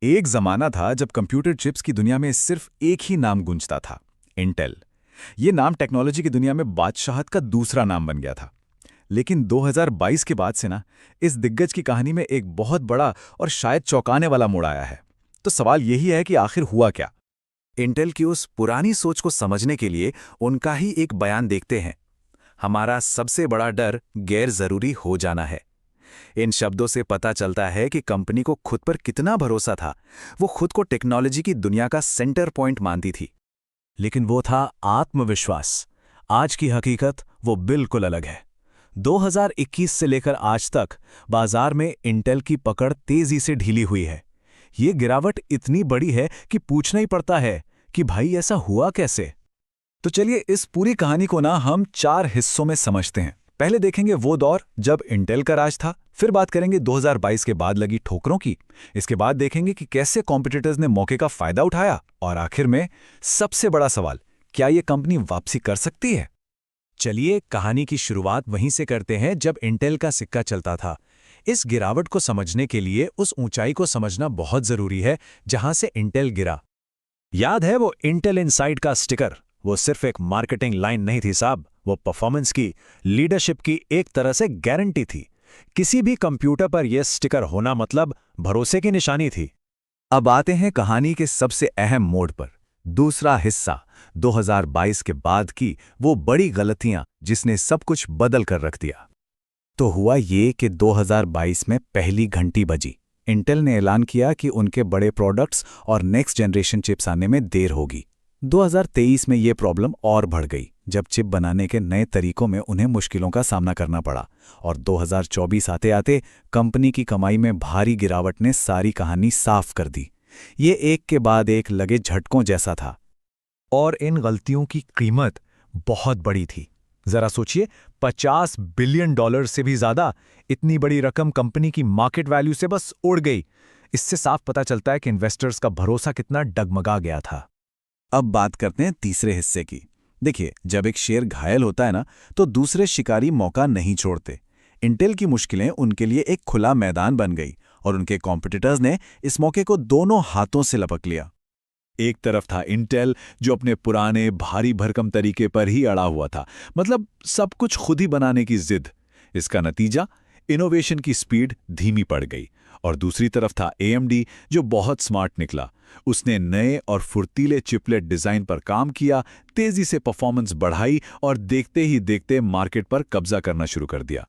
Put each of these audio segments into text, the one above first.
एक जमाना था जब कंप्यूटर चिप्स की दुनिया में सिर्फ एक ही नाम गूंजता था, इंटेल। ये नाम टेक्नोलॉजी की दुनिया में बादशाहत का दूसरा नाम बन गया था। लेकिन 2022 के बाद से ना, इस दिग्गज की कहानी में एक बहुत बड़ा और शायद चौंकाने वाला मोड़ आया है। तो सवाल यही है कि आखिर हुआ क्या। इंटेल की उस पुरानी सोच को समझने के लिए उनका ही एक बयान देखते हैं। हमारा सबसे बड़ा डर गैर जरूरी हो जाना है। इन शब्दों से पता चलता है कि कंपनी को खुद पर कितना भरोसा था। वो खुद को टेक्नोलॉजी की दुनिया का सेंटर पॉइंट मानती थी। लेकिन वो था आत्मविश्वास। आज की हकीकत वो बिल्कुल अलग है। 2021 से लेकर आज तक बाजार में इंटेल की पकड़ तेजी से ढीली हुई है। ये गिरावट इतनी बड़ी है कि पूछना ही पड़ता है कि भाई ऐसा हुआ कैसे। तो चलिए इस पूरी कहानी को ना हम 4 हिस्सों में समझते हैं। पहले देखेंगे वो दौर जब इंटेल का राज था, फिर बात करेंगे 2022 के बाद लगी ठोकरों की, इसके बाद देखेंगे कि कैसे कॉम्पिटिटर्स ने मौके का फायदा उठाया, और आखिर में सबसे बड़ा सवाल, क्या ये कंपनी वापसी कर सकती है। चलिए कहानी की शुरुआत वहीं से करते हैं जब इंटेल का सिक्का चलता था। इस गिरावट को समझने के लिए उस ऊंचाई को समझना बहुत जरूरी है जहां से इंटेल गिरा। याद है वो इंटेल इनसाइड का स्टिकर? वो सिर्फ एक मार्केटिंग लाइन नहीं थी साहब, वो परफॉर्मेंस की, लीडरशिप की एक तरह से गारंटी थी। किसी भी कंप्यूटर पर यह स्टिकर होना मतलब भरोसे की निशानी थी। अब आते हैं कहानी के सबसे अहम मोड़ पर, दूसरा हिस्सा, 2022 के बाद की वो बड़ी गलतियां जिसने सब कुछ बदल कर रख दिया। तो हुआ ये कि 2022 में पहली घंटी बजी। इंटेल ने ऐलान किया कि उनके बड़े प्रोडक्ट्स और नेक्स्ट जनरेशन चिप्स आने में देर होगी। 2023 में ये प्रॉब्लम और बढ़ गई जब चिप बनाने के नए तरीकों में उन्हें मुश्किलों का सामना करना पड़ा, और 2024 आते आते कंपनी की कमाई में भारी गिरावट ने सारी कहानी साफ कर दी। ये एक के बाद एक लगे झटकों जैसा था। और इन गलतियों की कीमत बहुत बड़ी थी। जरा सोचिए, $50 बिलियन से भी ज्यादा। इतनी बड़ी रकम कंपनी की मार्केट वैल्यू से बस उड़ गई। इससे साफ पता चलता है कि इन्वेस्टर्स का भरोसा कितना डगमगा गया था। अब बात करते हैं तीसरे हिस्से की। देखिए, जब एक शेर घायल होता है ना, तो दूसरे शिकारी मौका नहीं छोड़ते। इंटेल की मुश्किलें उनके लिए एक खुला मैदान बन गई, और उनके कॉम्पिटिटर्स ने इस मौके को दोनों हाथों से लपक लिया। एक तरफ था इंटेल, जो अपने पुराने भारी भरकम तरीके पर ही अड़ा हुआ था, मतलब सब कुछ खुद ही बनाने की जिद। इसका नतीजा, इनोवेशन की स्पीड धीमी पड़ गई। और दूसरी तरफ था एएमडी, जो बहुत स्मार्ट निकला। उसने नए और फुर्तीले चिपलेट डिजाइन पर काम किया, तेजी से परफॉर्मेंस बढ़ाई, और देखते ही देखते मार्केट पर कब्जा करना शुरू कर दिया।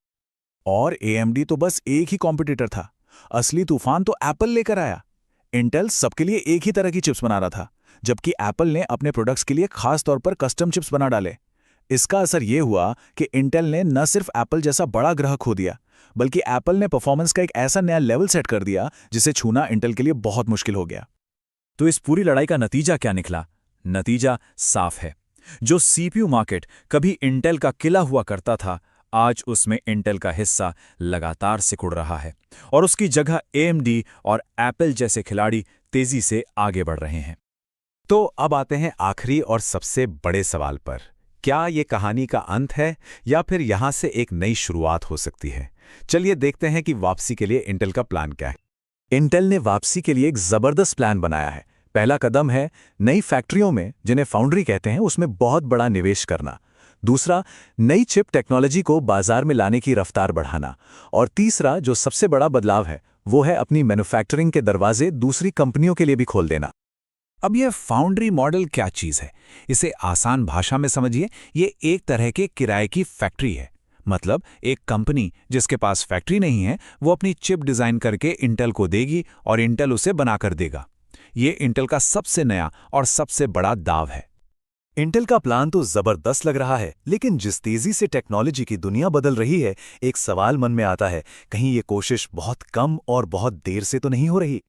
और एएमडी तो बस एक ही कॉम्पिटिटर था, असली तूफान तो एप्पल लेकर आया। इंटेल सबके लिए एक ही तरह की चिप्स बना रहा था, जबकि एप्पल ने अपने प्रोडक्ट्स के लिए खास तौर पर कस्टम चिप्स बना डाले। इसका असर यह हुआ कि इंटेल ने न सिर्फ एप्पल जैसा बड़ा ग्राहक खो दिया, बल्कि एप्पल ने परफॉर्मेंस का एक ऐसा नया लेवल सेट कर दिया जिसे छूना इंटेल के लिए बहुत मुश्किल हो गया। तो इस पूरी लड़ाई का नतीजा क्या निकला? नतीजा साफ है। जो सीपीयू मार्केट कभी इंटेल का किला हुआ करता था, आज उसमें इंटेल का हिस्सा लगातार सिकुड़ रहा है, और उसकी जगह एएमडी और एप्पल जैसे खिलाड़ी तेजी से आगे बढ़ रहे हैं। तो अब आते हैं आखिरी और सबसे बड़े सवाल पर। क्या ये कहानी का अंत है, या फिर यहां से एक नई शुरुआत हो सकती है? चलिए देखते हैं कि वापसी के लिए इंटेल का प्लान क्या है। इंटेल ने वापसी के लिए एक जबरदस्त प्लान बनाया है। पहला कदम है नई फैक्ट्रियों में, जिन्हें फाउंड्री कहते हैं, उसमें बहुत बड़ा निवेश करना। दूसरा, नई चिप टेक्नोलॉजी को बाजार में लाने की रफ्तार बढ़ाना। और तीसरा, जो सबसे बड़ा बदलाव है, वो है अपनी मैन्युफैक्चरिंग के दरवाजे दूसरी कंपनियों के लिए भी खोल देना। अब यह फाउंड्री मॉडल क्या चीज़ है, इसे आसान भाषा में समझिए। ये एक तरह के किराए की फैक्ट्री है। मतलब एक कंपनी जिसके पास फैक्ट्री नहीं है, वो अपनी चिप डिज़ाइन करके इंटेल को देगी, और इंटेल उसे बनाकर देगा। ये इंटेल का सबसे नया और सबसे बड़ा दाव है। इंटेल का प्लान तो जबरदस्त लग रहा है, लेकिन जिस तेजी से टेक्नोलॉजी की दुनिया बदल रही है, एक सवाल मन में आता है, कहीं ये कोशिश बहुत कम और बहुत देर से तो नहीं हो रही?